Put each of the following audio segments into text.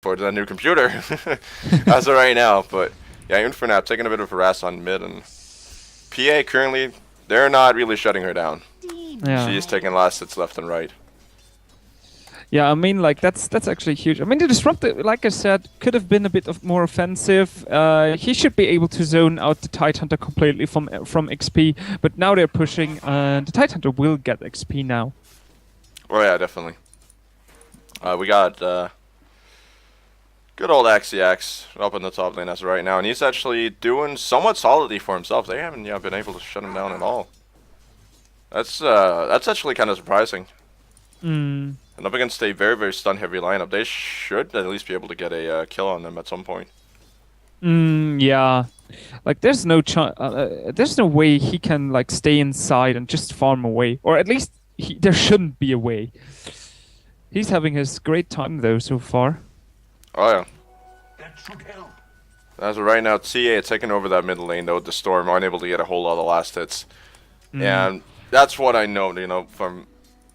for the new computer as of right now. But yeah, Infernap taking a bit of a harass on mid, and PA currently, they're not really shutting her down. Yeah. She is taking last hits left and right. Yeah, I mean, like, that's actually huge. I mean, the Disruptor, like I said, could have been a bit more offensive. He should be able to zone out the Tidehunter completely from XP, but now they're pushing, and the Tidehunter will get XP now. Oh yeah, definitely. We got good old Axiax up in the top lane as of right now, and he's actually doing somewhat solidly for himself. They haven't been able to shut him down at all. That's actually kind of surprising. Mm. And up against a very, very stun-heavy lineup, they should at least be able to get a kill on them at some point. Yeah. Like, there's no there's no way he can, like, stay inside and just farm away. Or at least, there shouldn't be a way. He's having his great time, though, so far. Oh, yeah. As of right now, TA taking over that mid lane, though, with the Storm, unable to get a whole lot of last hits. And that's what I know, from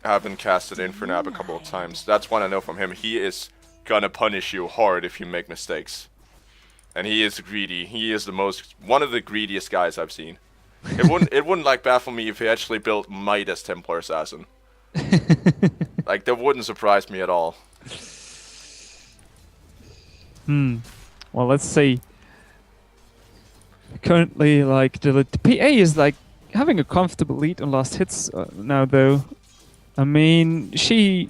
having casted Infernab a couple of times. That's what I know from him. He is gonna punish you hard if you make mistakes. And he is greedy. He is one of the greediest guys I've seen. It wouldn't like baffle me if he actually built Midas Templar Assassin. Like, that wouldn't surprise me at all. Well, let's see. Currently, like, the PA is, like, having a comfortable lead on last hits now, though. I mean, she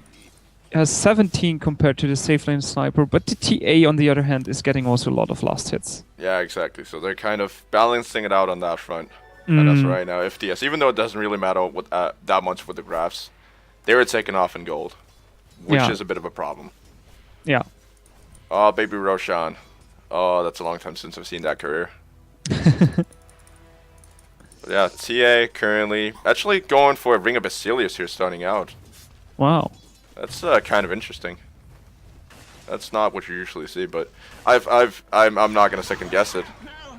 has 17 compared to the safe lane sniper, but the TA, on the other hand, is getting also a lot of last hits. Yeah, exactly. So they're kind of balancing it out on that front. And that's right now. FTS, even though it doesn't really matter with, that much with the graphs, they were taken off in gold, which is a bit of a problem. Yeah. Oh, baby Roshan. Oh, that's a long time since I've seen that career. But yeah, TA currently actually going for a Ring of Basilius here starting out. Wow. That's kind of interesting. That's not what you usually see, but I'm not gonna second guess it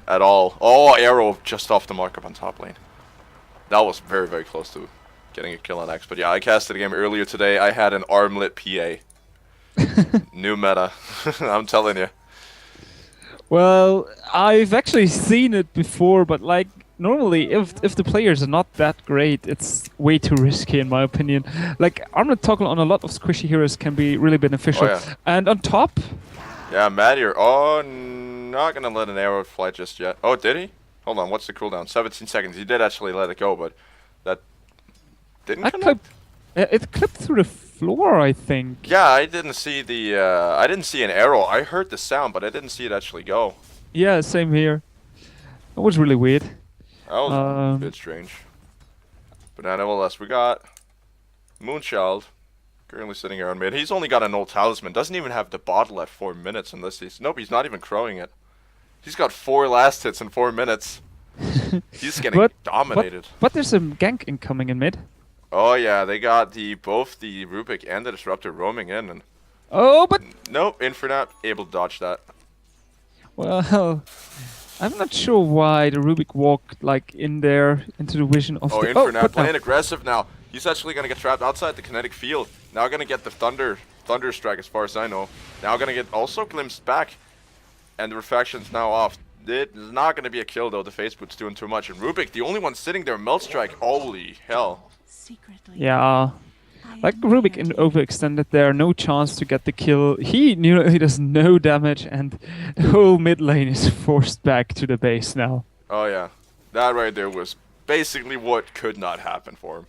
at all. Oh, arrow just off the mark up on top lane. That was very, very close to getting a kill on X. But yeah, I casted a game earlier today. I had an armlet PA. New meta. I'm telling you. Well, I've actually seen it before, but like normally if the players are not that great, it's way too risky in my opinion. Like armlet toggle on a lot of squishy heroes can be really beneficial. Oh, yeah. And on top, yeah, Matt here. Oh, not gonna let an arrow fly just yet. Oh, did he? Hold on, what's the cooldown? 17 seconds. He did actually let it go, but that didn't connect. It clipped through the floor, I think. Yeah, I didn't see the. I didn't see an arrow. I heard the sound, but I didn't see it actually go. Yeah, same here. That was really weird. That was a bit strange. But nevertheless, we got Moonchild currently sitting here on mid. He's only got an old talisman. Doesn't even have the bottle at 4 minutes unless he's... Nope, he's not even crowing it. He's got 4 last hits in 4 minutes. He's getting dominated. But there's a gank incoming in mid. Oh yeah, they got both the Rubik and the Disruptor roaming in. And oh, but... Nope, Infernat able to dodge that. Well... I'm not sure why the Rubik walked like in there into the vision of the... Infernat playing aggressive now. He's actually gonna get trapped outside the kinetic field. Now gonna get the Thunder Strike as far as I know. Now gonna get also glimpsed back. And the refraction's now off. It's not gonna be a kill though, the Face Boot's doing too much. And Rubik, the only one sitting there, Melt Strike, holy hell. Yeah. Like Rubik overextended there, no chance to get the kill. He does no damage, and the whole mid lane is forced back to the base now. Oh yeah, that right there was basically what could not happen for him.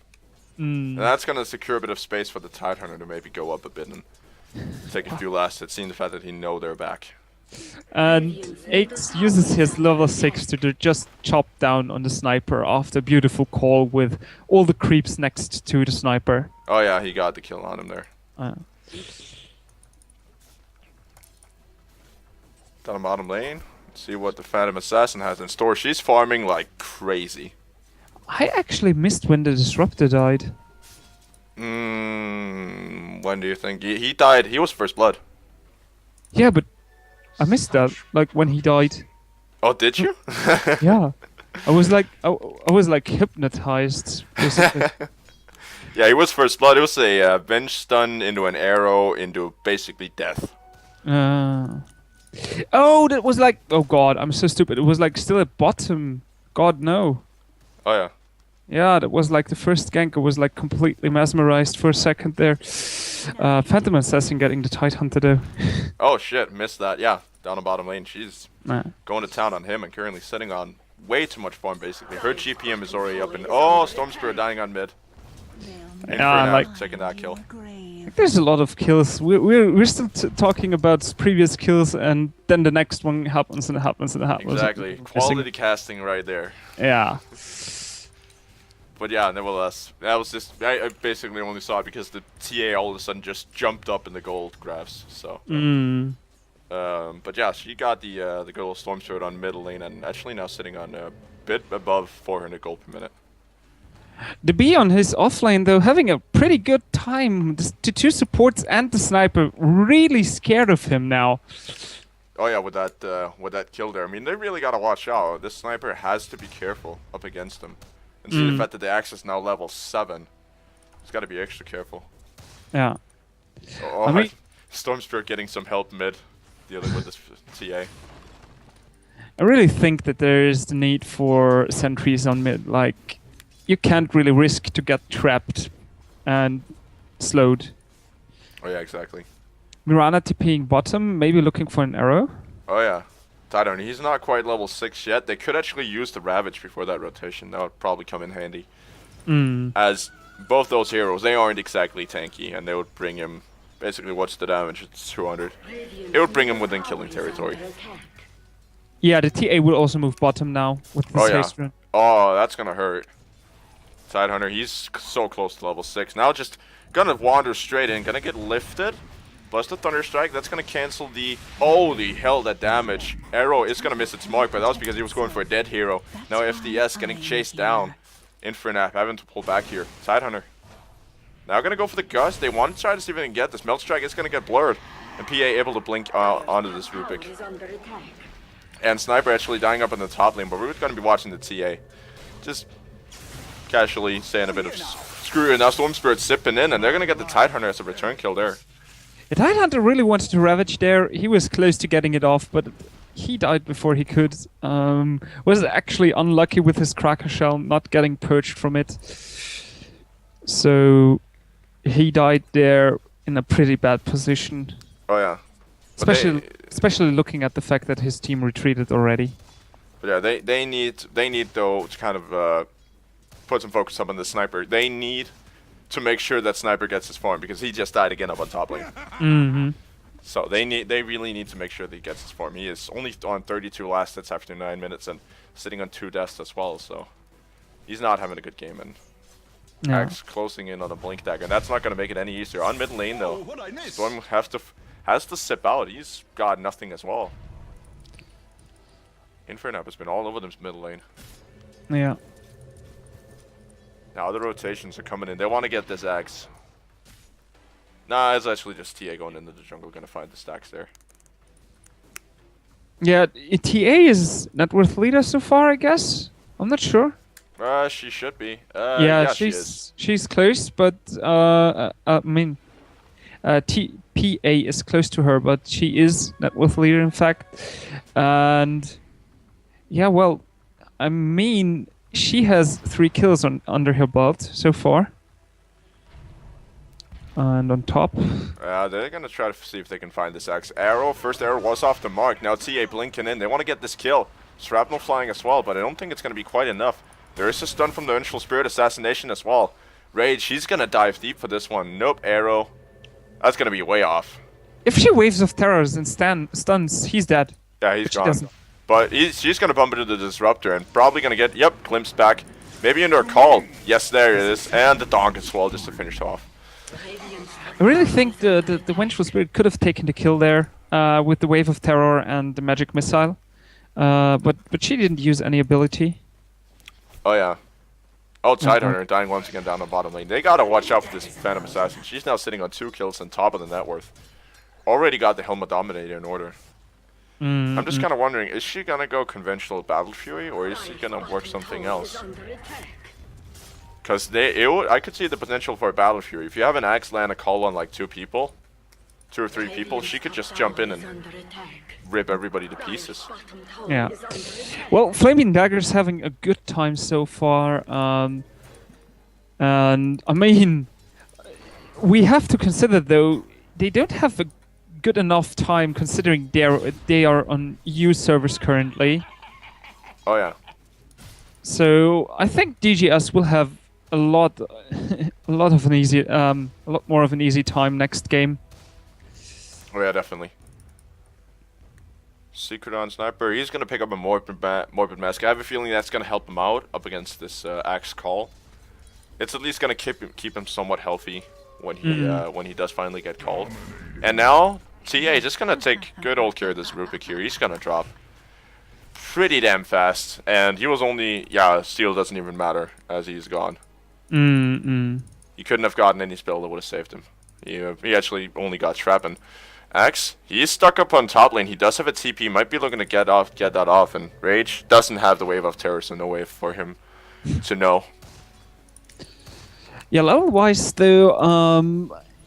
And that's gonna secure a bit of space for the Tidehunter to maybe go up a bit and take a few last hits, seeing the fact that he know they're back. And 8 uses his level 6 to just chop down on the sniper after a beautiful call with all the creeps next to the sniper. Oh yeah, he got the kill on him there. Down bottom lane. Let's see what the Phantom Assassin has in store. She's farming like crazy. I actually missed when the Disruptor died. When do you think? He died. He was first blood. Yeah, but I missed that. Like when he died. Oh, did you? Yeah. I was like hypnotized. Yeah, he was first blood. It was a venge stun into an arrow into basically death. Oh, that was like... Oh god, I'm so stupid. It was like still at bottom. God, no. Oh yeah. Yeah, that was like the first gank. I was like completely mesmerized for a second there. Phantom Assassin getting the Tide Hunter though. Oh shit, missed that. Yeah, down the bottom lane. She's Nah. going to town on him and currently sitting on way too much farm basically. Her GPM is already up and oh, Storm Spirit dying on mid. Yeah, like taking that kill. there's a lot of kills. We're still talking about previous kills, and then the next one happens and it happens and it happens. Exactly. Quality casting right there. Yeah. But yeah, nevertheless, that was just I basically only saw it because the TA all of a sudden just jumped up in the gold graphs. So, but yeah, she got the good old Storm Spirit on middle lane and actually now sitting on a bit above 400 gold per minute. The B on his offlane though, having a pretty good time. The two supports and the sniper really scared of him now. Oh yeah, with that kill there. I mean, they really gotta watch out. This sniper has to be careful up against him. And see the fact that the axe is now level 7. He's got to be extra careful. Yeah. Oh, I mean, Storm Spirit getting some help mid, dealing with this TA. I really think that there is the need for sentries on mid. Like, you can't really risk to get trapped and slowed. Oh yeah, exactly. Mirana TPing bottom, maybe looking for an arrow. Oh yeah. Tidon, he's not quite level 6 yet. They could actually use the Ravage before that rotation. That would probably come in handy. As both those heroes, they aren't exactly tanky, and they would bring him... Basically, what's the damage? It's 200. It would bring him within killing territory. Yeah, the TA will also move bottom now with this haste run. Oh, that's gonna hurt. Tidehunter, he's so close to level 6. Now just gonna wander straight in, gonna get lifted. Plus the Thunder Strike, that's gonna cancel the... Holy hell, that damage. Arrow is gonna miss its mark, but that was because he was going for a dead hero. Now FDS getting chased down. Infernap having to pull back here. Tidehunter. Now gonna go for the Gust. They want to try to see if they can get this. Melt Strike is gonna get blurred. And PA able to blink onto this Rubik. And Sniper actually dying up in the top lane, but we're gonna be watching the TA. Just casually saying a bit of screw it. Now Storm Spirit sipping in, and they're gonna get the Tidehunter as a return kill there. The Tidehunter really wanted to Ravage there. He was close to getting it off, but he died before he could. Was actually unlucky with his Cracker Shell not getting purged from it. So he died there in a pretty bad position. Oh yeah. Especially looking at the fact that his team retreated already. But yeah, they need though to kind of put some focus up on the Sniper. They need to make sure that Sniper gets his farm because he just died again up on top lane. So they really need to make sure that he gets his farm. He is only on 32 last hits after 9 minutes and sitting on 2 deaths as well. So he's not having a good game, and Axe closing in on a Blink Dagger. That's not going to make it any easier. On mid lane though, Storm has to sip out. He's got nothing as well. Infernap has been all over this middle lane. Yeah. Now the rotations are coming in. They want to get this Axe. Nah, it's actually just TA going into the jungle, gonna find the stacks there. Yeah, TA is net worth leader so far, I guess. I'm not sure. She should be. Yeah, she is. She's close, but I mean, PA is close to her, but she is net worth leader in fact. And yeah, well, I mean, she has 3 kills under her belt so far. And on top. They're gonna try to see if they can find this Axe. First arrow was off the mark. Now TA blinking in. They want to get this kill. Shrapnel flying as well, but I don't think it's gonna be quite enough. There is a stun from the Vengeful Spirit assassination as well. Rage, she's gonna dive deep for this one. Nope, arrow. That's gonna be way off. If she waves of terrors and stuns, he's dead. Yeah, he's gone. But she's gonna bump into the Disruptor and probably gonna get, glimpse back. Maybe into her call. Yes, there it is. And the Donk as well, just to finish off. I really think the Vengeful Spirit could have taken the kill there with the Wave of Terror and the Magic Missile. But she didn't use any ability. Oh, yeah. Oh, Tidehunter dying once again down the bottom lane. They gotta watch out for this Phantom Assassin. She's now sitting on 2 kills on top of the net worth. Already got the Helmet Dominator in order. I'm just kind of wondering, is she gonna go conventional Battle Fury, or is she gonna work something else? Because I could see the potential for a Battle Fury. If you have an Axe land a call on like 2 people, 2 or 3 people, she could just jump in and rip everybody to pieces. Yeah. Well, Flamingdaggers having a good time so far. And I mean, we have to consider though they don't have a good enough time considering they are on EU servers currently. Oh yeah. So I think DGS will have a lot more of an easy time next game. Oh yeah, definitely. Secret on Sniper, he's gonna pick up a Morbid Mask. I have a feeling that's gonna help him out up against this Axe Call. It's at least gonna keep him somewhat healthy when he does finally get called. And now TA just gonna take good old care of this Rubik here. He's gonna drop pretty damn fast, and he was only steal doesn't even matter as he's gone. He couldn't have gotten any spell that would have saved him. He actually only got trap. And Axe, he's stuck up on top lane. He does have a TP, might be looking to get that off, and Rage doesn't have the wave of terror, so no way for him to know. Yeah, level-wise though,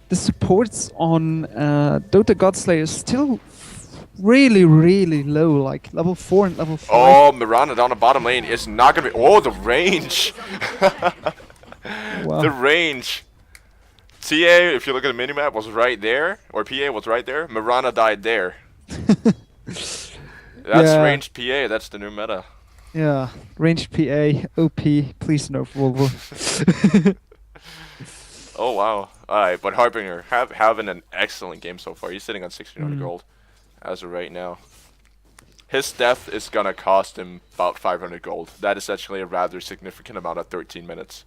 the supports on Dota Godslayer is still really, really low, like level 4 and level 5. Oh, Mirana down the bottom lane is not gonna be. Oh, the range! Wow. The range. TA, if you look at the minimap, was right there, or PA was right there. Mirana died there. That's ranged PA. That's the new meta. Yeah, ranged PA, OP. Please nerf Volvo. Oh wow! Alright, but Harbinger having an excellent game so far. He's sitting on 1600 gold as of right now. His death is gonna cost him about 500 gold. That is actually a rather significant amount at 13 minutes.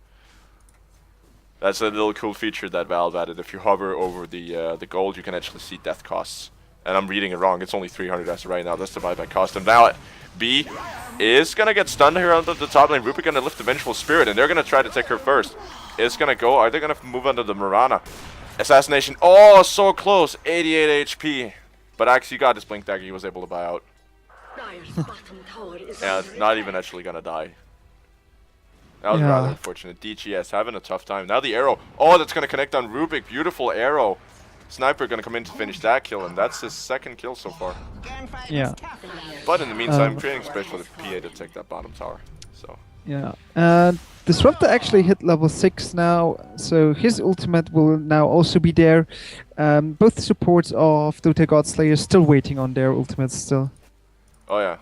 That's a little cool feature that Valve added. If you hover over the gold, you can actually see death costs. And I'm reading it wrong. It's only 300 as of right now. That's the buyback cost. And now B is gonna get stunned here onto the top lane. Rubik gonna lift the Vengeful Spirit, and they're gonna try to take her first. It's gonna go. Are they gonna move under the Mirana? Assassination. Oh, so close. 88 HP. But actually, got his Blink Dagger. He was able to buy out. And not even actually gonna die. That was rather unfortunate. DGS having a tough time. Now the arrow. Oh, that's gonna connect on Rubik. Beautiful arrow. Sniper gonna come in to finish that kill, and that's his second kill so far. Yeah. But in the meantime, creating space for the PA to take that bottom tower. So. Yeah. Disruptor actually hit level 6 now, so his ultimate will now also be there. Both supports of Dota Godslayer still waiting on their ultimates still. Oh yeah.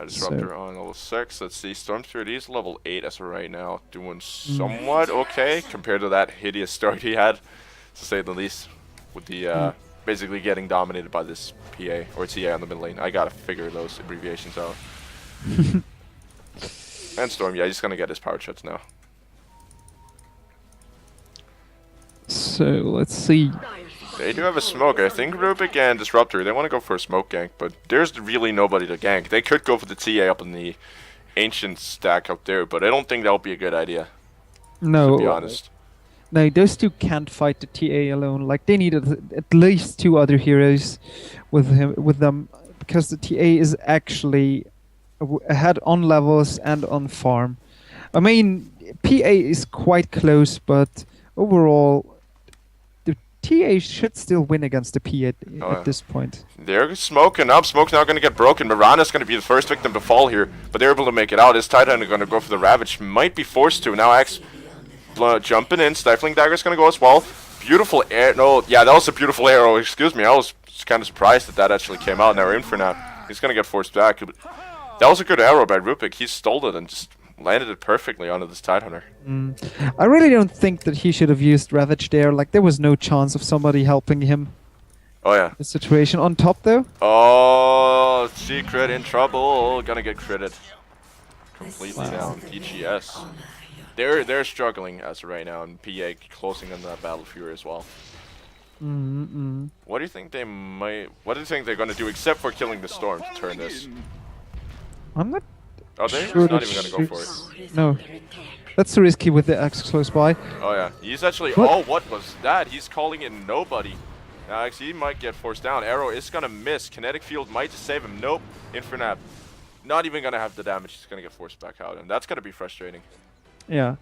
Disruptor on level 6. Let's see. Storm Spirit is level 8 as of right now. Doing somewhat okay compared to that hideous start he had, to say the least. With the basically getting dominated by this PA or TA on the mid lane. I gotta figure those abbreviations out. And Storm, yeah, he's gonna get his power shots now. So let's see. They do have a smoke. I think Rubik and Disruptor, they want to go for a smoke gank, but there's really nobody to gank. They could go for the TA up in the Ancient stack up there, but I don't think that would be a good idea. No. To be honest. No, those two can't fight the TA alone. Like they needed at least 2 other heroes with them, because the TA is actually ahead on levels and on farm. I mean, PA is quite close, but overall, the TA should still win against the PA at this point. They're smoking up. Smoke's now going to get broken. Mirana's going to be the first victim to fall here, but they're able to make it out. His Titan are going to go for the Ravage. Might be forced to. Now Axe jumping in. Stiflingdagger's going to go as well. Beautiful arrow. No, yeah, that was a beautiful arrow. Excuse me. I was kind of surprised that actually came out. Now we're in for now. He's going to get forced back. That was a good arrow by Rubik. He stole it and just landed it perfectly onto this Tidehunter. I really don't think that he should have used Ravage there. Like, there was no chance of somebody helping him. Oh, yeah. The situation on top, though. Oh, Secret in trouble. Gonna get critted. Completely down. DGS. They're struggling as of right now, and PA closing on that Battle Fury as well. What do you think they might... What do you think they're gonna do, except for killing the Storm, to turn this? I'm not they're sure not even gonna go for it. No. That's too risky with the Axe close by. Oh yeah, he's actually... What? Oh, what was that? He's calling in nobody. Now actually, he might get forced down. Arrow is gonna miss. Kinetic Field might just save him. Nope. Infernab. Not even gonna have the damage. He's gonna get forced back out, and that's gonna be frustrating. Yeah.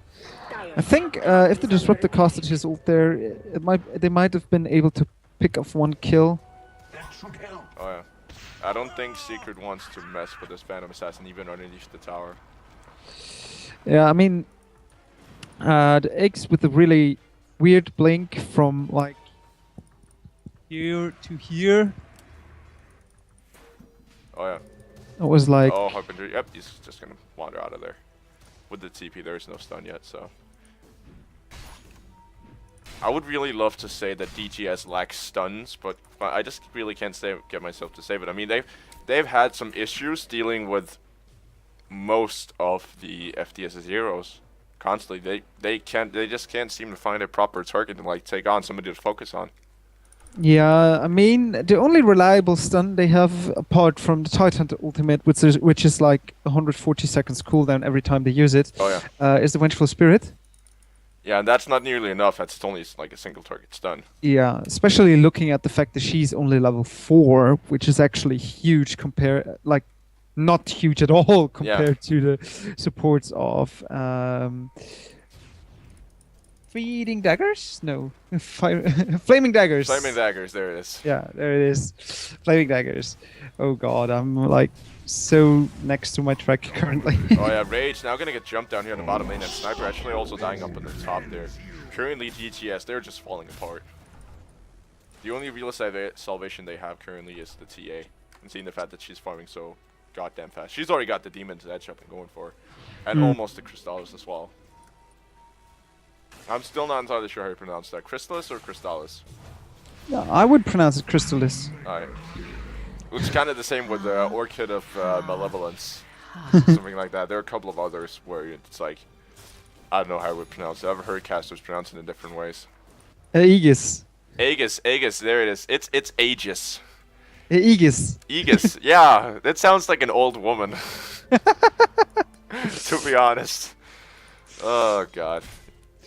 I think if the Disruptor casted his ult there, they might have been able to pick up one kill. Oh yeah. I don't think Secret wants to mess with this Phantom Assassin even underneath the tower. Yeah, I mean, the eggs with the really weird blink from like here to here. Oh yeah. It was like. Oh, Harbinger. Yep, he's just gonna wander out of there. With the TP, there's no stun yet, so. I would really love to say that DGS lacks stuns, but I just really can't get myself to say it. I mean, they've had some issues dealing with most of the FDS heroes constantly. They just can't seem to find a proper target to like take on, somebody to focus on. Yeah, I mean, the only reliable stun they have, apart from the Tidehunter ultimate, which is like 140 seconds cooldown every time they use it, is the Vengeful Spirit. Yeah, and that's not nearly enough. That's only like a single target stun. Yeah, especially looking at the fact that she's only level 4, which is actually huge like, not huge at all compared to the supports of Flamingdaggers? No. Flamingdaggers. Flamingdaggers, there it is. Yeah, there it is. Flamingdaggers. Oh god, I'm like so next to my track currently. Oh yeah, Rage now gonna get jumped down here in the bottom lane, and Sniper actually also dying up on the top there. Currently GTS, they're just falling apart. The only real salvation they have currently is the TA, and seeing the fact that she's farming so goddamn fast. She's already got the Demon's Edge up and going for her. And almost the Crystallis as well. I'm still not entirely sure how you pronounce that. Crystallis or Crystallis? Yeah, I would pronounce it Crystallis. Alright. It's kind of the same with the Orchid of Malevolence. Something like that. There are a couple of others where it's like, I don't know how I would pronounce it. I've heard casters pronounce it in different ways. Aegis. Aegis, there it is. It's Aegis. Aegis. Aegis, yeah. That sounds like an old woman. To be honest. Oh god.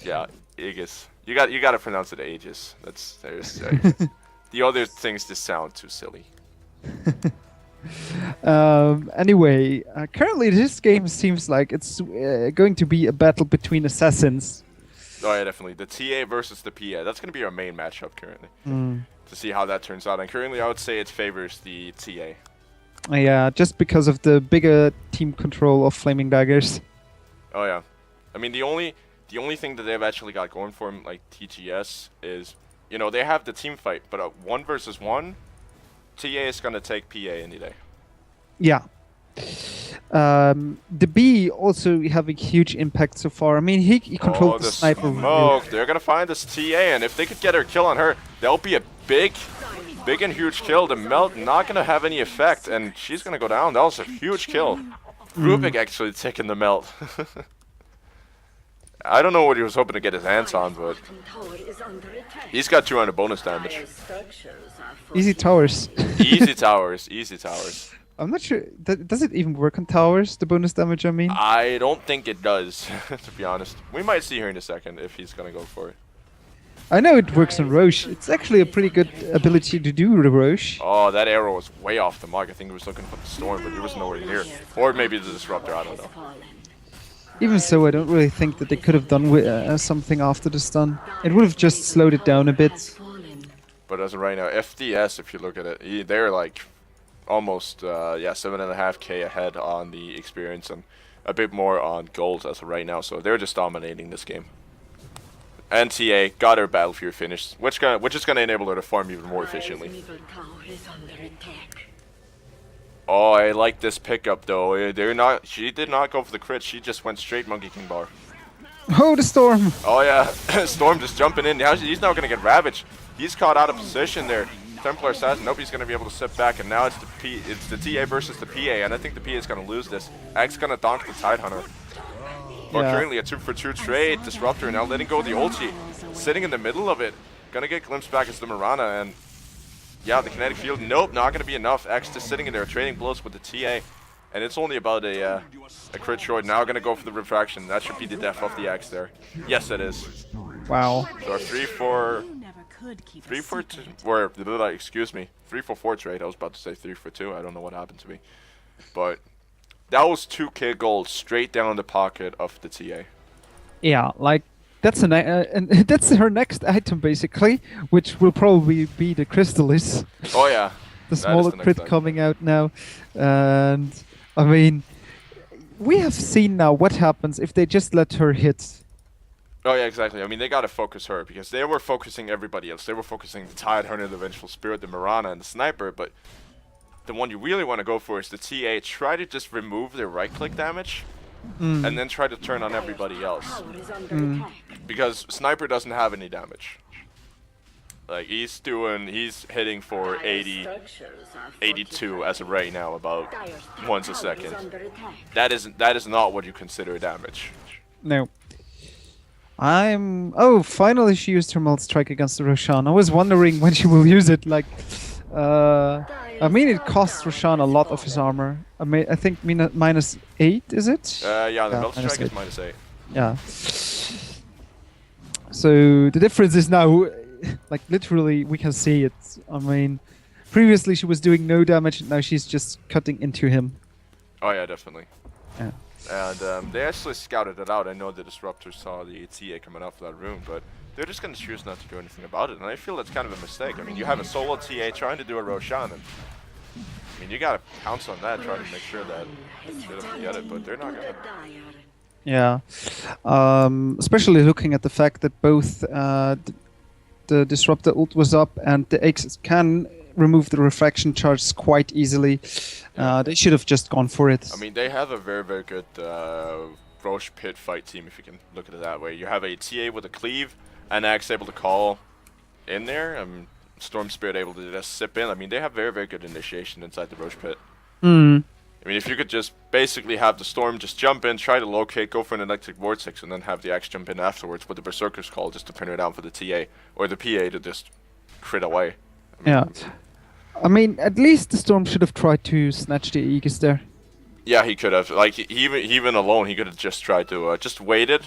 Yeah, Aegis. You got to pronounce it Aegis. There's the other things just sound too silly. Anyway, currently this game seems like it's going to be a battle between assassins. Oh yeah, definitely. The TA versus the PA. That's going to be our main matchup currently. To see how that turns out. And currently I would say it favors the TA. Yeah, just because of the bigger team control of Flamingdaggers. Oh yeah. I mean, the only thing that they've actually got going for them, like TGS, is, you know, they have the team fight, but 1 versus 1, TA is going to take PA any day. Yeah. The B also have a huge impact so far. I mean, he controls the sniper. Smoke. They're going to find this TA, and if they could get her kill on her, that'll be a big and huge kill. The melt not going to have any effect, and she's going to go down. That was a huge kill. Rubik actually taking the melt. I don't know what he was hoping to get his hands on, but he's got 200 bonus damage. Easy towers. Easy towers, easy towers. I'm not sure. Does it even work on towers, the bonus damage, I mean? I don't think it does, to be honest. We might see here in a second if he's going to go for it. I know it works on Roche. It's actually a pretty good ability to do the Roche. Oh, that arrow was way off the mark. I think he was looking for the Storm, but he was nowhere near. Or maybe the Disruptor, I don't know. Even so, I don't really think that they could have done with something after the stun. It would have just slowed it down a bit. But as of right now, FDS, if you look at it, they're like almost 7.5k ahead on the experience and a bit more on gold as of right now. So they're just dominating this game. And TA got her Battlefield finished, which is gonna enable her to farm even more efficiently. Oh, I like this pickup though. She did not go for the crit. She just went straight Monkey King Bar. Oh, the Storm! Oh yeah, Storm just jumping in. He's now gonna get ravaged. He's caught out of position there. Templar Assassin. Nope, he's gonna be able to sit back, and now it's the TA versus the PA, and I think the PA is gonna lose this. X gonna donk the Tidehunter. But currently a 2-for-2 trade. Disruptor now letting go of the ulti. Sitting in the middle of it. Gonna get glimpsed back as the Mirana, and yeah, the kinetic field. Nope, not gonna be enough. X just sitting in there trading blows with the TA. And it's only about a crit short. Now gonna go for the refraction. That should be the death of the X there. Yes, it is. Wow. So 3-for-4 trade. I was about to say 3-for-2. I don't know what happened to me. But that was 2k gold straight down the pocket of the TA. Yeah, like that's and that's her next item basically, which will probably be the Crystallis, Oh yeah, the that is smaller the next crit item. coming out now, and I mean, we have seen now what happens if they just let her hit. Oh yeah, exactly. I mean, they gotta focus her because they were focusing everybody else. They were focusing the Tidehunter, the Vengeful Spirit, the Mirana, and the Sniper, but the one you really want to go for is the TA. Try to just remove their right-click damage, and then try to turn on everybody else. Because Sniper doesn't have any damage. Like, he's hitting for 80, 82 as of right now, about once a second. That is not what you consider damage. No. Oh, finally she used her Melt Strike against the Roshan. I was wondering when she will use it. Like, I mean, it costs Roshan a lot of his armor. I think -8, is it? Yeah, the Yeah, Melt Strike is -8. -8. Yeah. So the difference is now, like literally, we can see it. I mean, previously she was doing no damage, and now she's just cutting into him. Oh yeah, definitely. Yeah. And they actually scouted it out. I know the Disruptor saw the TA coming out for that room, but they're just going to choose not to do anything about it. And I feel that's kind of a mistake. I mean, you have a solo TA trying to do a Roshan, and I mean, you got to pounce on that, try to make sure that they don't get it, but they're not going to. Yeah. Especially looking at the fact that both the Disruptor ult was up and the Aegis can remove the refraction charges quite easily. They should have just gone for it. I mean, they have a very, very good Roche Pit fight team, if you can look at it that way. You have a TA with a cleave, and Axe able to call in there. Storm Spirit able to just sip in. I mean, they have very, very good initiation inside the Roche Pit. I mean, if you could just basically have the Storm just jump in, try to locate, go for an Electric Vortex, and then have the Axe jump in afterwards with the Berserker's Call just to pin her down for the TA, or the PA to just crit away. I mean, Yeah. I mean, at least the Storm should have tried to snatch the Aegis there. Yeah, he could have. Like, even alone, he could have just tried to, just waited,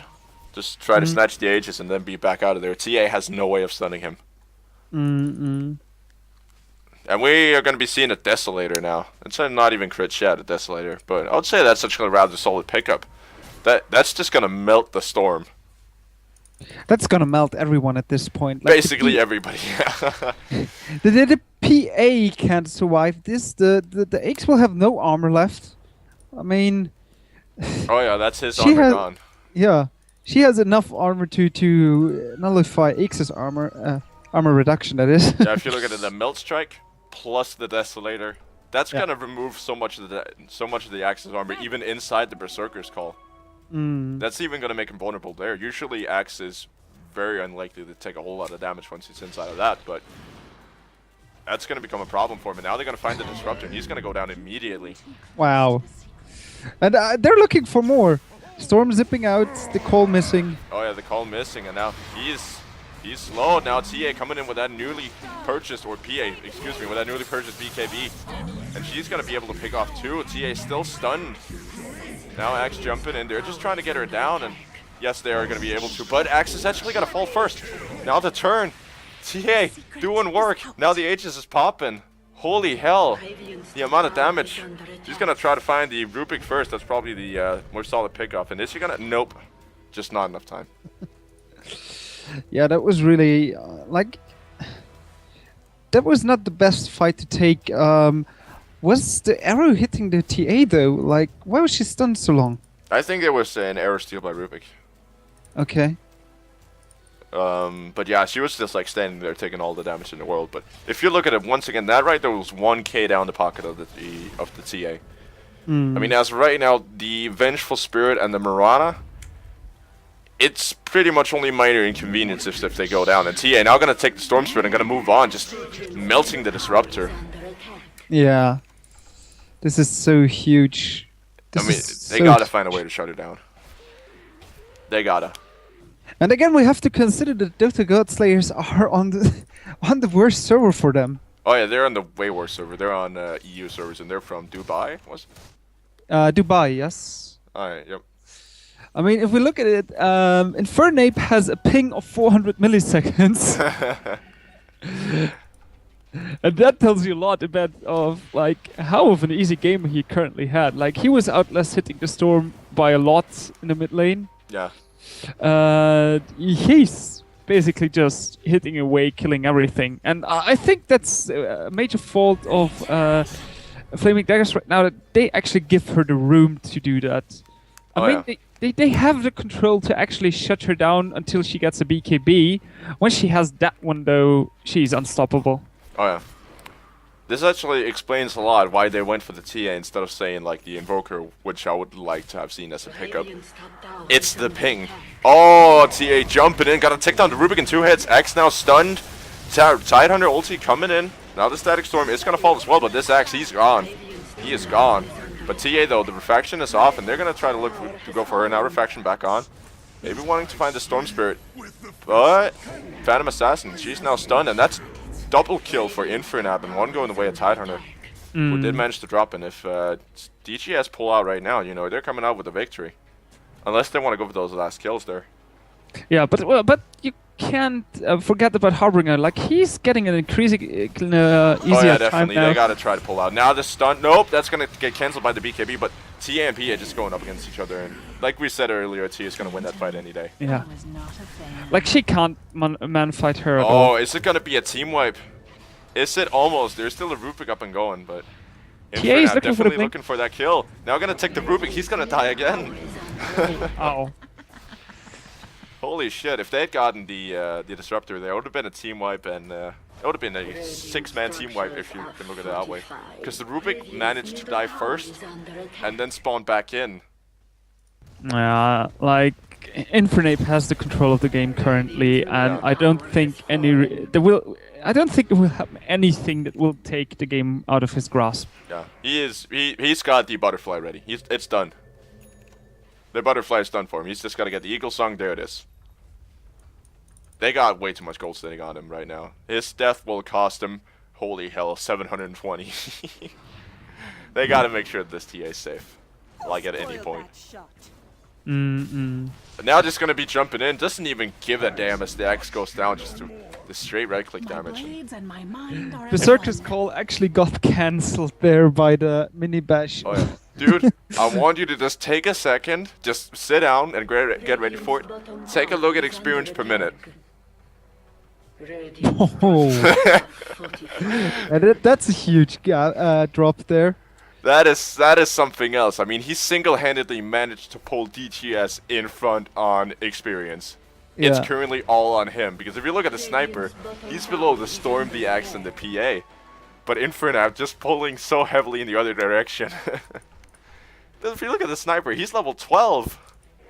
just try to snatch the Aegis and then be back out of there. TA has no way of stunning him. And we are going to be seeing a Desolator now. It's not even crit yet, a Desolator, but I would say that's actually a rather solid pickup. That's just going to melt the Storm. That's gonna melt everyone at this point. Like Basically everybody. the PA can't survive this. The Aegis will have no armor left. I mean... Oh yeah, that's his armor gone. Yeah. She has enough armor to nullify Aegis' armor. Armor reduction, that is. Yeah, if you look at it, the Melt Strike plus the Desolator, that's gonna remove so much of the Axe's armor, even inside the Berserker's Call. That's even gonna make him vulnerable there. Usually, Axe is very unlikely to take a whole lot of damage once he's inside of that, but that's gonna become a problem for him. And now they're gonna find the Disruptor, and he's gonna go down immediately. Wow. And they're looking for more. Storm zipping out, the call missing. Oh yeah, the call missing, and now he's slowed. Now TA coming in with that newly purchased, or PA, excuse me, with that newly purchased BKB. And she's going to be able to pick off two. TA is still stunned. Now Axe jumping in. They're just trying to get her down, and yes, they are going to be able to. But Axe is actually going to fall first. Now the turn. TA doing work. Now the Aegis is popping. Holy hell. The amount of damage. She's going to try to find the Rubik first. That's probably the more solid pickoff. And is she going to? Nope. Just not enough time. Yeah, that was really, that was not the best fight to take. Was the arrow hitting the TA, though? Like, why was she stunned so long? I think it was an arrow steal by Rubik. Okay. But yeah, she was just, like, standing there taking all the damage in the world. But if you look at it, once again, that right there was 1k down the pocket of the TA. I mean, as of right now, the Vengeful Spirit and the Mirana, it's pretty much only minor inconvenience if they go down. And TA now going to take the Storm Spirit and going to move on, just melting the Disruptor. Yeah. This is so huge. I mean, they got to find a way to shut it down. They gotta. And again, we have to consider that Dota God Slayers are on the worst server for them. Oh yeah, they're on the way worse server. They're on EU servers, and they're from Dubai, was it? Dubai, yes. Alright, yep. I mean, if we look at it, Infernape has a ping of 400 milliseconds. And that tells you a lot about like how of an easy game he currently had. Like he was outlast hitting the Storm by a lot in the mid lane. Yeah. he's basically just hitting away, killing everything. And I think that's a major fault of Flamingdaggers right now, that they actually give her the room to do that. I mean, they have the control to actually shut her down until she gets a BKB. When she has that one, though, she's unstoppable. Oh yeah. This actually explains a lot why they went for the TA instead of saying like the Invoker, which I would like to have seen as a pickup. It's the ping. Oh, TA jumping in, gotta take down the Rubik in 2 hits. X now stunned. Tidehunter ulti coming in. Now the Static Storm is gonna fall as well, but this X, he's gone. He is gone. But TA though, the Refraction is off, and they're gonna try to look to go for her. Now Refraction back on. Maybe wanting to find the Storm Spirit. But Phantom Assassin, she's now stunned, and that's double kill for Infernab, and one going the way of Tidehunter, who did manage to drop in. If DGS pull out right now, you know, they're coming out with a victory. Unless they want to go for those last kills there. Yeah, but you can't forget about Harbinger. Like, he's getting an increasing easier oh yeah, definitely. time now. They gotta try to pull out. Now the stun, nope, that's gonna get cancelled by the BKB, but TA and PA just going up against each other, and like we said earlier, Tia is gonna win that fight any day. Yeah. Like, she can't man fight her at all. Oh, is it gonna be a team wipe? Is it almost? There's still a Rubik up and going, but is looking definitely for looking for that kill. Now gonna take the Rubik, he's gonna die again. Oh. Holy shit, if they had gotten the Disruptor, there would have been a team wipe, and it would have been a 6-man team wipe if you can look at it that way. Because the Rubik managed to die first, and then spawn back in. Yeah, like, Infernape has the control of the game currently, and I don't think I don't think it will happen anything that will take the game out of his grasp. Yeah, he's got the butterfly ready. It's done. The butterfly is done for him. He's just gotta get the Eagle Song. There it is. They got way too much gold standing on him right now. His death will cost him, holy hell, 720. They gotta make sure that this TA is safe, like at any point. But now just gonna be jumping in. Doesn't even give a damn as the X goes down. Just to the straight right click damage. Berserker's call actually got cancelled there by the mini bash. Oh yeah. Dude, I want you to just take a second, just sit down and get ready for it. Take a look at experience per minute. Oh. That's a huge drop there. That is something else. I mean, he single-handedly managed to pull DGS in front on experience. Yeah. It's currently all on him, because if you look at the sniper, he's below the Storm, the Axe, and the PA. But Infernab just pulling so heavily in the other direction. If you look at the sniper, he's level 12.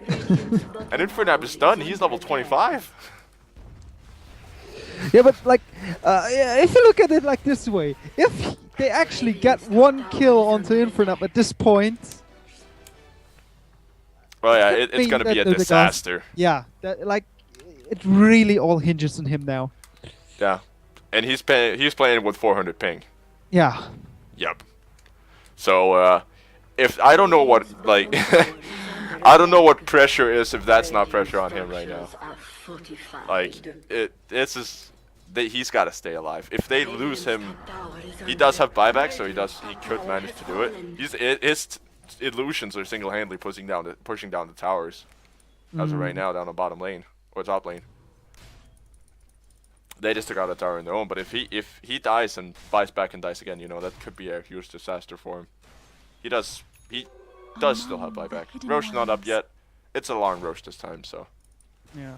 And Infernab is done, he's level 25. Yeah, but like, if you look at it like this way, if they actually get one kill onto Infernab at this point... Oh yeah, it's gonna be a disaster. Yeah, like, it really all hinges on him now. Yeah, and he's playing with 400 ping. Yeah. Yep. So, if I don't know what, like, I don't know what pressure is if that's not pressure on him right now. Like, it's just... he's got to stay alive. If they lose him, he does have buyback, so he could manage to do it. His illusions are single-handedly pushing down the towers as of right now down the bottom lane or top lane. They just took out the tower on their own, but if he dies and buys back and dies again, you know, that could be a huge disaster for him. He does still have buyback. Roche not up yet. It's a long Roche this time, so. Yeah.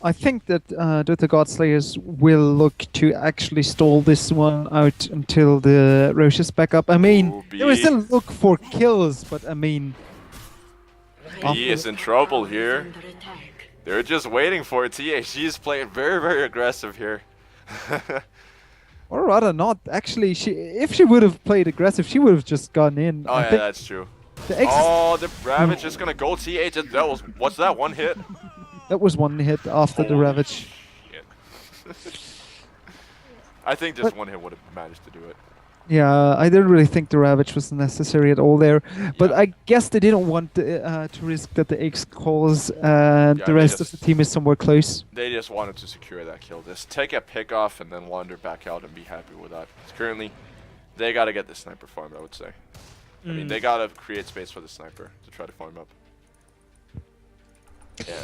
I think that Dota Godslayers will look to actually stall this one out until the Roche is back up. I mean, they will still look for kills, but I mean... He is in trouble here. They're just waiting for it. TA, she's playing very, very aggressive here. Or rather not. Actually, if she would have played aggressive, she would have just gone in. Oh yeah, that's true. The Ravage is gonna go. TA, what's that, one hit? That was one hit after the Ravage. I think just one hit would have managed to do it. Yeah, I didn't really think the Ravage was necessary at all there. But I guess they didn't want to risk that the X calls and the rest of the team is somewhere close. They just wanted to secure that kill. Just take a pick off and then wander back out and be happy with that. Currently, they got to get the sniper farmed, I would say. I mean, they got to create space for the sniper to try to farm up. Yeah.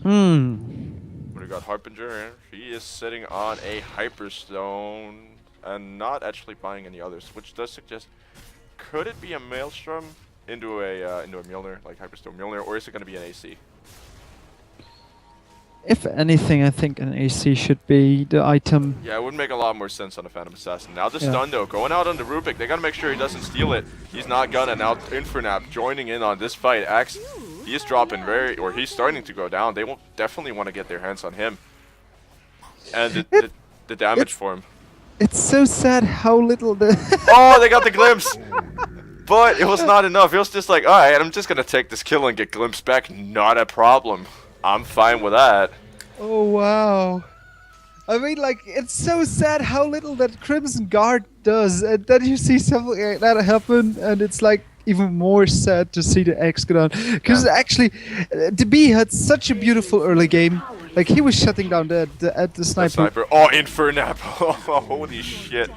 We got Harbinger. He is sitting on a Hyperstone and not actually buying any others, which does suggest, could it be a Maelstrom into a Mjolnir, like Hyperstone Mjolnir, or is it going to be an AC? If anything, I think an AC should be the item. Yeah, it would make a lot more sense on a Phantom Assassin. Now the stun though, going out on the Rubik, they gotta make sure he doesn't steal it. He's not gonna. Now Infernap joining in on this fight. Axe, he's dropping he's starting to go down. They will definitely want to get their hands on him. And the damage for him. It's so sad how little the... Oh, they got the glimpse! But it was not enough. It was just like, alright, I'm just gonna take this kill and get glimpse back. Not a problem. I'm fine with that. Oh, wow. I mean, like, it's so sad how little that Crimson Guard does. And then you see something like that happen, and it's like even more sad to see the X go down. Because actually, DB had such a beautiful early game. Like, he was shutting down the sniper. Oh, Infernap. Oh, holy shit.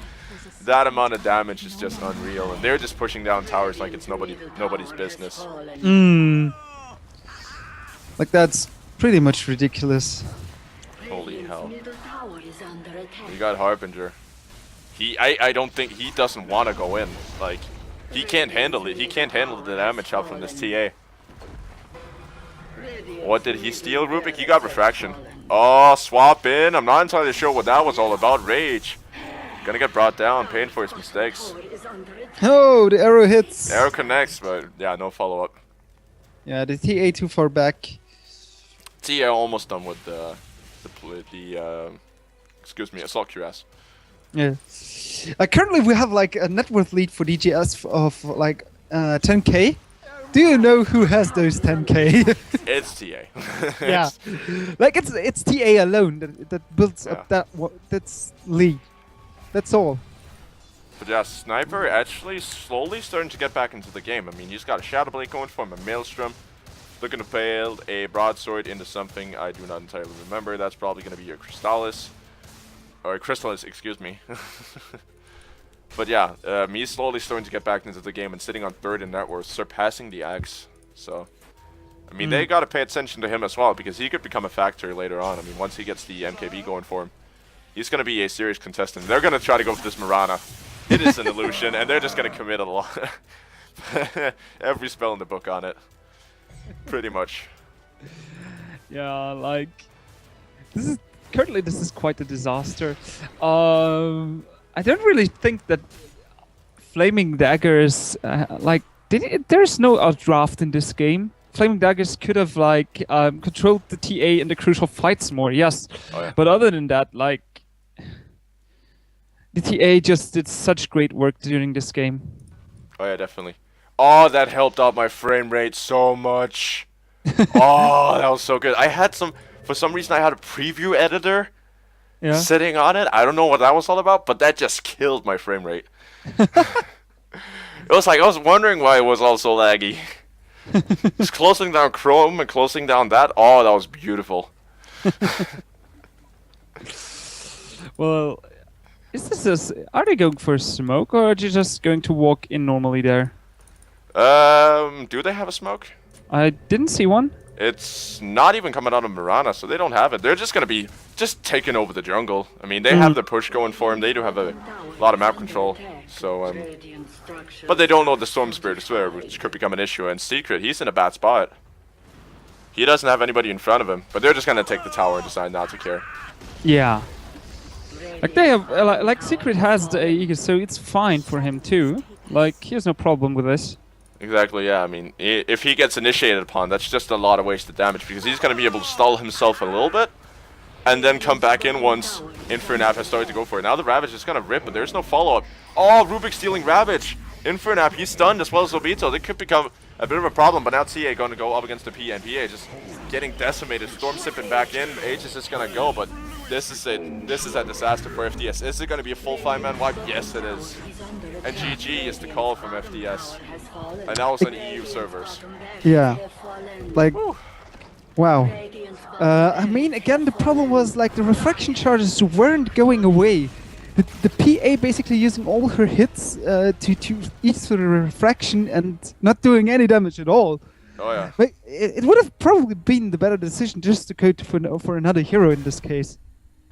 That amount of damage is just unreal. And they're just pushing down towers like it's nobody's business. Like, that's pretty much ridiculous. Holy hell. We got Harbinger. I don't think he doesn't want to go in. Like, he can't handle it. He can't handle the damage out from this TA. What did he steal, Rubik? He got Refraction. Oh, swap in. I'm not entirely sure what that was all about. Rage. Gonna get brought down, paying for his mistakes. Oh, the arrow hits. Arrow connects, but yeah, no follow-up. Yeah, the TA too far back. TA almost done with the excuse me, Assault QS. Yeah. Currently we have like a net worth lead for DGS of like 10k. Do you know who has those 10k? It's TA. Yeah. Like it's TA alone that builds up that's lead. That's all. But yeah, Sniper actually slowly starting to get back into the game. I mean, he's got a Shadow Blade going for him, a Maelstrom. Looking to build a Broadsword into something I do not entirely remember. That's probably going to be your Crystallis. Or Crystallis, excuse me. But yeah, he's slowly starting to get back into the game and sitting on third in net worth, surpassing the Axe. So, I mean, they got to pay attention to him as well, because he could become a factor later on. I mean, once he gets the MKB going for him, he's going to be a serious contestant. They're going to try to go for this Mirana. It is an illusion, and they're just going to commit a lot. Every spell in the book on it. Pretty much. Yeah, like currently this is quite a disaster. I don't really think that Flamingdaggers there's no outdraft in this game. Flamingdaggers could have like controlled the TA in the crucial fights more, yes. Oh, yeah. But other than that, like the TA just did such great work during this game. Oh yeah, definitely. Oh, that helped out my frame rate so much. Oh, that was so good. I had for some reason I had a preview editor sitting on it. I don't know what that was all about, but that just killed my frame rate. It was like, I was wondering why it was all so laggy. Just closing down Chrome and closing down that. Oh, that was beautiful. Well, are they going for a smoke, or are they just going to walk in normally there? Do they have a smoke? I didn't see one. It's not even coming out of Mirana, so they don't have it. They're just going to be taking over the jungle. I mean, they have the push going for them. They do have a lot of map control. So, but they don't know the Storm Spirit is there, which could become an issue. And Secret, he's in a bad spot. He doesn't have anybody in front of him, but they're just going to take the tower and decide not to care. Yeah. Like they have, like Secret has the Aegis, so it's fine for him too. Like, he has no problem with this. Exactly, yeah. I mean, if he gets initiated upon, that's just a lot of wasted damage, because he's going to be able to stall himself a little bit, and then come back in once Infernap has started to go for it. Now the Ravage is going to rip, but there's no follow-up. Oh, Rubik stealing Ravage! Infernap, he's stunned as well as Obito. It could become a bit of a problem, but now TA going to go up against the P, and PA just getting decimated. Storm sipping back in, H is just going to go, but this is it. This is a disaster for FDS. Is it going to be a full 5-man wipe? Yes, it is. And GG is the call from FDS. And that was on EU servers. Yeah. Like, wow. I mean, again, the problem was like the refraction charges weren't going away. The PA basically using all her hits to eat through the refraction and not doing any damage at all. Oh yeah. But it would have probably been the better decision just to go for another hero in this case.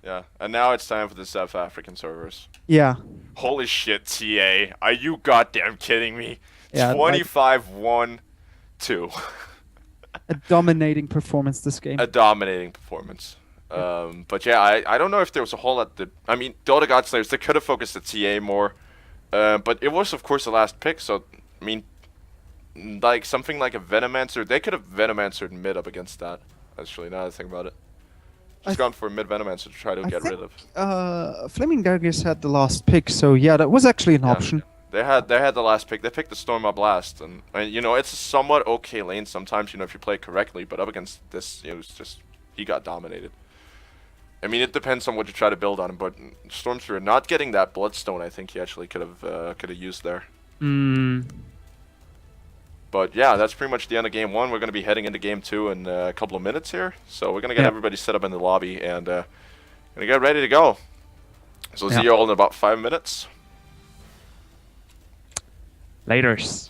Yeah. And now it's time for the South African servers. Yeah. Holy shit, TA. Are you goddamn kidding me? Yeah, 25-1-2. A dominating performance this game. A dominating performance. But yeah, I don't know if there was a whole lot that... I mean, Dota Godslayers, they could have focused the TA more. But it was, of course, the last pick, so... I mean, like, something like a Venomancer... They could have Venomancered mid up against that, actually, now that I think about it. Just gone for a mid Venomancer to try to get rid of. Flamingdaggers had the last pick, so yeah, that was actually an option. They had the last pick. They picked the Storm up last, and you know, it's a somewhat okay lane sometimes, you know, if you play correctly, but up against this, you know, it's just... He got dominated. I mean, it depends on what you try to build on him, but Stormsphere not getting that Bloodstone, I think he actually could have used there. But yeah, that's pretty much the end of game 1. We're going to be heading into game 2 in a couple of minutes here, so we're going to get everybody set up in the lobby and going to get ready to go. So see you all in about 5 minutes. Laters.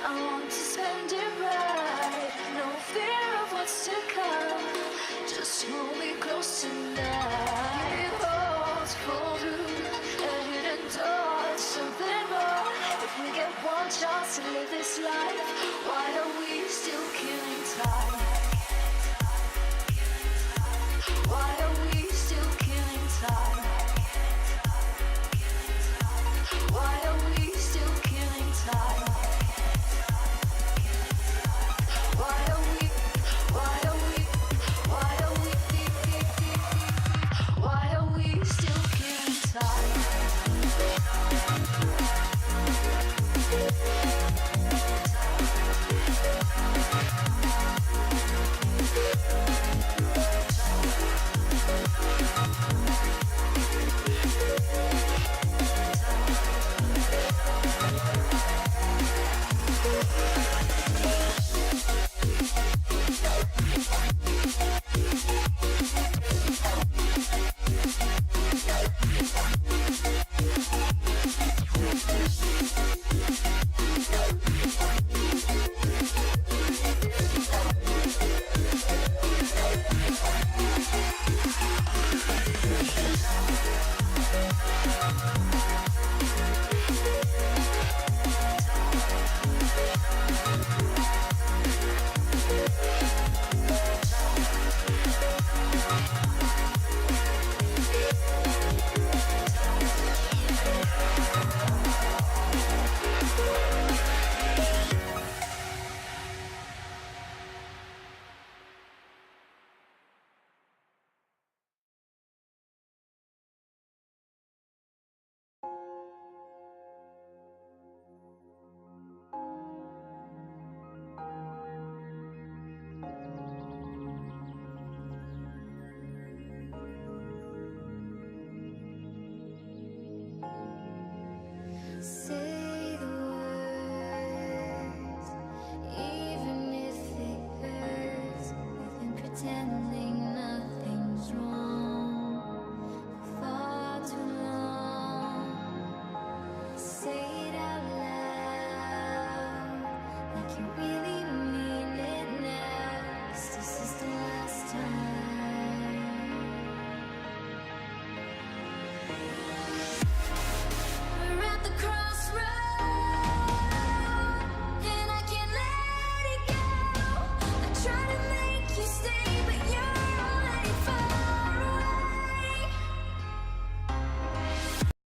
I want to spend it right. No fear of what's to come. Just hold me close tonight.